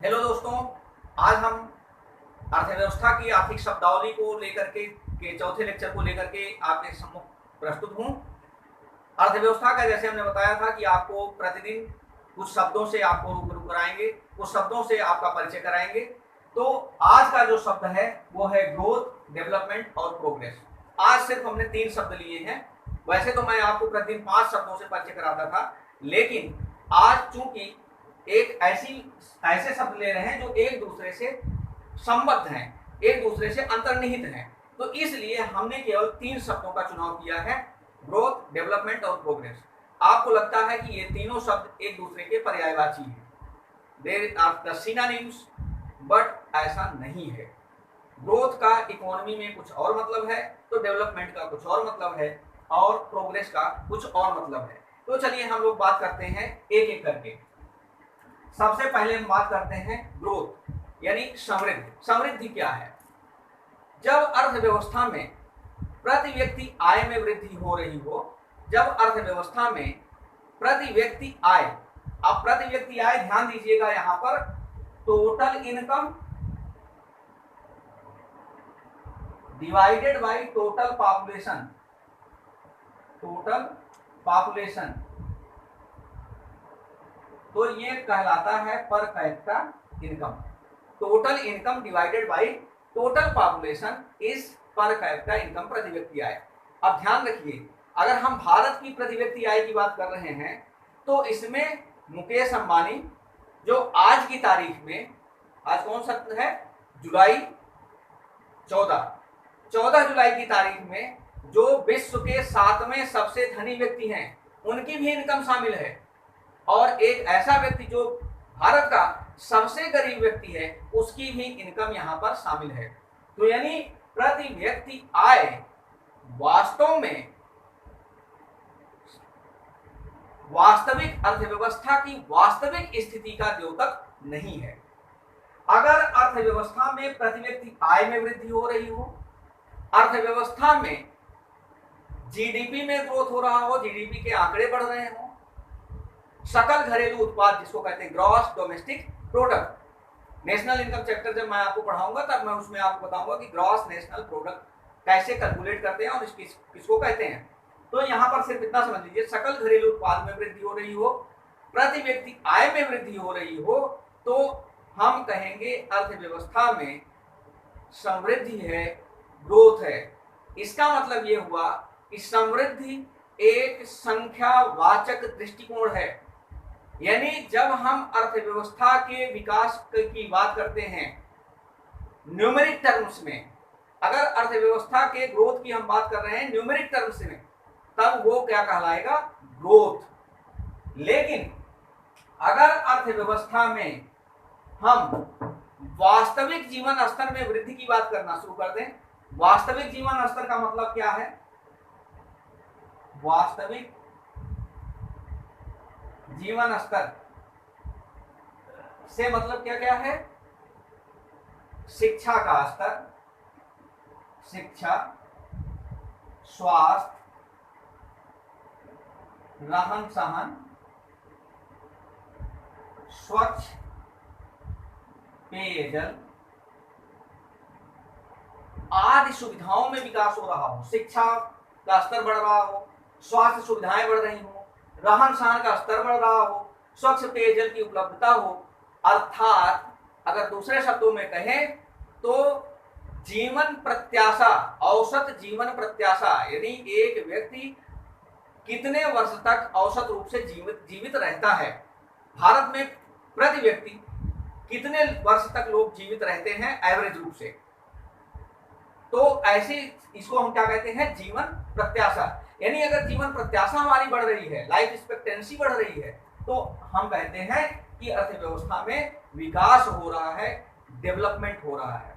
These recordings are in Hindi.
हेलो दोस्तों, आज हम अर्थव्यवस्था की आर्थिक शब्दावली को लेकर के चौथे लेक्चर को लेकर के आपके सम्मुख प्रस्तुत हूँ। अर्थव्यवस्था का जैसे हमने बताया था कि आपको प्रतिदिन कुछ शब्दों से आपको रूबरू कराएंगे, कुछ शब्दों से आपका परिचय कराएंगे। तो आज का जो शब्द है वो है ग्रोथ, डेवलपमेंट और प्रोग्रेस। आज सिर्फ हमने 3 शब्द लिए हैं। वैसे तो मैं आपको प्रतिदिन 5 शब्दों से परिचय कराता था, लेकिन आज चूंकि एक ऐसे शब्द ले रहे हैं जो एक दूसरे से संबद्ध हैं, एक दूसरे से अंतर्निहित हैं, तो इसलिए हमने केवल 3 शब्दों का चुनाव किया है, ग्रोथ, डेवलपमेंट और प्रोग्रेस। आपको लगता है कि ये तीनों शब्द एक दूसरे के पर्यायवाची हैं, there are the synonyms, but ऐसा नहीं है। ग्रोथ का इकोनॉमी में कुछ और मतलब है, तो डेवलपमेंट का कुछ और मतलब है, और प्रोग्रेस का कुछ और मतलब है। तो चलिए हम लोग बात करते हैं एक एक करके। सबसे पहले हम बात करते हैं ग्रोथ यानी समृद्धि। समृद्धि क्या है? जब अर्थव्यवस्था में प्रति व्यक्ति आय में वृद्धि हो रही हो, जब अर्थव्यवस्था में प्रति व्यक्ति आय, अब प्रति व्यक्ति आय ध्यान दीजिएगा, यहां पर total income divided by total population, total population, तो ये कहलाता है per capita income. Total income divided by total population is per capita income, प्रति व्यक्ति आय। अब ध्यान रखिए, अगर हम भारत की प्रति व्यक्ति आय की बात कर रहे हैं तो इसमें मुकेश अंबानी जो आज की तारीख में, आज कौन सा है, जुलाई 14 जुलाई की तारीख में जो विश्व के 7वें सबसे धनी व्यक्ति हैं, उनकी भी इनकम शामिल है। और एक ऐसा व्यक्ति जो भारत का सबसे गरीब व्यक्ति है, उसकी भी इनकम यहां पर शामिल है। तो यानी प्रति व्यक्ति आय वास्तव में वास्तविक अर्थव्यवस्था की वास्तविक स्थिति का द्योतक नहीं है। अगर अर्थव्यवस्था में प्रति व्यक्ति आय में वृद्धि हो रही हो, अर्थव्यवस्था में जीडीपी में ग्रोथ हो रहा हो, जीडीपी के आंकड़े बढ़ रहे हो, सकल घरेलू उत्पाद जिसको कहते हैं gross domestic product, national income chapter जब मैं आपको पढ़ाऊंगा तब मैं उसमें आपको बताऊंगा कि ग्रॉस नेशनल प्रोडक्ट कैसे कैलकुलेट करते हैं और किसको कहते हैं। तो यहां पर सिर्फ इतना समझ लीजिए, सकल घरेलू उत्पाद में वृद्धि हो रही हो, प्रति व्यक्ति आय में वृद्धि हो रही हो, तो हम कहेंगे अर्थव्यवस्था में समृद्धि है, ग्रोथ है। इसका मतलब ये हुआ कि समृद्धि एक संख्यावाचक दृष्टिकोण है। यानी जब हम अर्थव्यवस्था के विकास की बात करते हैं न्यूमेरिक टर्म्स में, अगर अर्थव्यवस्था के ग्रोथ की हम बात कर रहे हैं न्यूमेरिक टर्म्स में, तब वो क्या कहलाएगा, ग्रोथ। लेकिन अगर अर्थव्यवस्था में हम वास्तविक जीवन स्तर में वृद्धि की बात करना शुरू कर दें, वास्तविक जीवन स्तर का मतलब क्या है, वास्तविक जीवन स्तर से मतलब क्या क्या है, शिक्षा का स्तर, शिक्षा, स्वास्थ्य, रहन सहन, स्वच्छ पेयजल आदि सुविधाओं में विकास हो रहा हो, शिक्षा का स्तर बढ़ रहा हो, स्वास्थ्य सुविधाएं बढ़ रही हो, रहन सहन का स्तर बढ़ रहा हो, स्वच्छ पेयजल की उपलब्धता हो। अर्थात अगर दूसरे शब्दों में कहें तो जीवन प्रत्याशा, औसत जीवन प्रत्याशा, यानी एक व्यक्ति कितने वर्ष तक औसत रूप से जीवित रहता है, भारत में प्रति व्यक्ति कितने वर्ष तक लोग जीवित रहते हैं एवरेज रूप से, तो ऐसे इसको हम क्या कहते हैं, जीवन प्रत्याशा। यानी अगर जीवन प्रत्याशा हमारी बढ़ रही है, लाइफ एक्सपेक्टेंसी बढ़ रही है, तो हम कहते हैं कि अर्थव्यवस्था में विकास हो रहा है, डेवलपमेंट हो रहा है।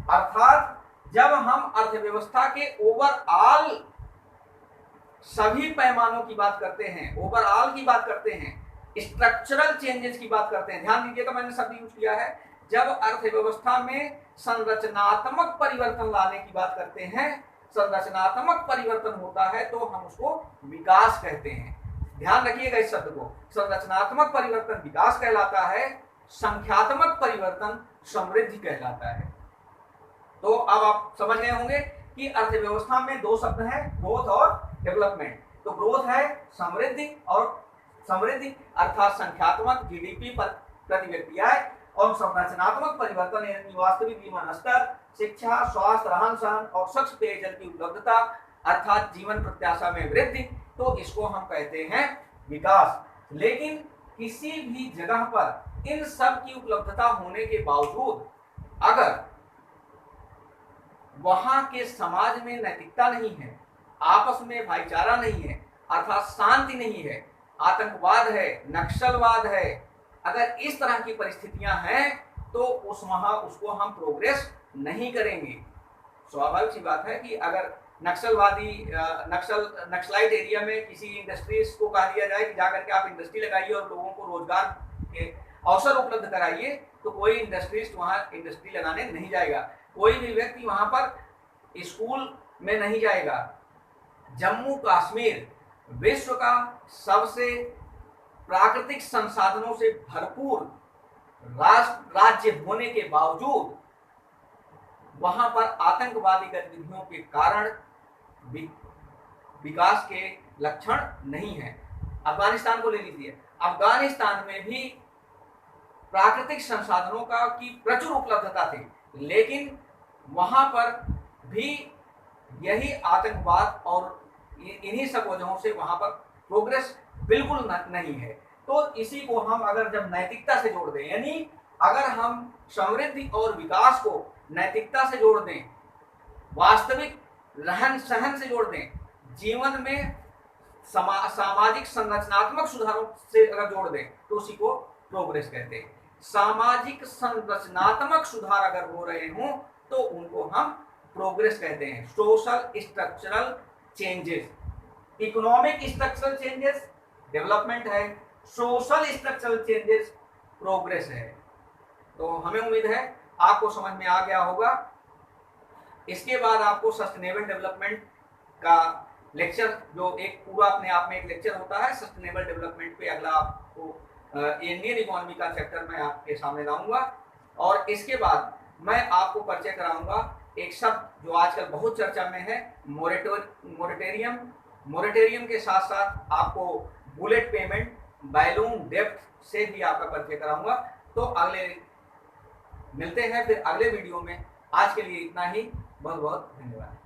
अर्थात जब हम अर्थव्यवस्था के ओवरऑल सभी पैमानों की बात करते हैं, ओवरऑल की बात करते हैं, स्ट्रक्चरल चेंजेस की बात करते हैं, ध्यान दीजिएगा मैंने शब्द यूज किया है, जब अर्थव्यवस्था में संरचनात्मक परिवर्तन लाने की बात करते हैं, संरचनात्मक परिवर्तन होता है तो हम उसको विकास कहते हैं। ध्यान रखिएगा इस शब्द को, संरचनात्मक परिवर्तन विकास कहलाता है संख्यात्मक परिवर्तन समृद्धि कहलाता है। तो अब आप समझ गए होंगे कि अर्थव्यवस्था में दो शब्द हैं, ग्रोथ और डेवलपमेंट। तो ग्रोथ है समृद्धि, और समृद्धि अर्थात संख्यात्मक जीडीपी पर प्रति व्यक्ति आय, और संरचनात्मक परिवर्तन यानी वास्तविक जीवन स्तर, शिक्षा, स्वास्थ्य, रहन सहन और स्वच्छ पेयजल की उपलब्धता अर्थात जीवन प्रत्याशा में वृद्धि। तो इसको हम कहते हैं विकास। लेकिन किसी भी जगह पर इन सब की उपलब्धता होने के बावजूद अगर वहां के समाज में नैतिकता नहीं है, आपस में भाईचारा नहीं है, अर्थात शांति नहीं है, आतंकवाद है, नक्सलवाद है, अगर इस तरह की परिस्थितियां हैं तो उसको हम प्रोग्रेस नहीं करेंगे। स्वाभाविक सी बात है कि अगर नक्सलाइट एरिया में किसी इंडस्ट्रीज को कहा दिया जाए कि जाकर के आप इंडस्ट्री लगाइए और लोगों को रोजगार के अवसर उपलब्ध कराइए, तो कोई इंडस्ट्रीज वहां इंडस्ट्री लगाने नहीं जाएगा, कोई भी व्यक्ति वहां पर स्कूल में नहीं जाएगा। जम्मू कश्मीर विश्व का सबसे प्राकृतिक संसाधनों से भरपूर राज्य होने के बावजूद वहां पर आतंकवादी गतिविधियों के कारण विकास के लक्षण नहीं है। अफगानिस्तान को ले लीजिए, अफगानिस्तान में भी प्राकृतिक संसाधनों की प्रचुर उपलब्धता थी, लेकिन वहां पर भी यही आतंकवाद और इन्हीं सब वजहों से वहां पर प्रोग्रेस बिल्कुल नहीं है। तो इसी को हम अगर जब नैतिकता से जोड़ दें, यानी अगर हम समृद्धि और विकास को नैतिकता से जोड़ दें, वास्तविक रहन सहन से जोड़ दें, जीवन में सामाजिक संरचनात्मक सुधारों से अगर जोड़ दें, तो उसी को प्रोग्रेस कहते हैं। सामाजिक संरचनात्मक सुधार अगर हो रहे हों तो उनको हम प्रोग्रेस कहते हैं। Social structural changes, economic structural changes development है, सोशल स्ट्रक्चरल चेंजेस प्रोग्रेस है। तो हमें उम्मीद है आपको समझ में आ गया होगा। इसके बाद आपको सस्टेनेबल डेवलपमेंट का लेक्चर, जो एक पूरा अपने आप में एक लेक्चर होता है सस्टेनेबल डेवलपमेंट पे, अगला आपको इंडियन इकोनॉमी का चैप्टर मैं आपके सामने लाऊंगा। और इसके बाद मैं आपको परिचय कराऊंगा एक शब्द जो आजकल बहुत चर्चा में है, मोरेटोरियम। मोरेटोरियम के साथ साथ आपको बुलेट पेमेंट, बैलून डेप्थ से भी आपका परिचय कराऊंगा। तो अगले मिलते हैं फिर अगले वीडियो में। आज के लिए इतना ही, बहुत बहुत धन्यवाद।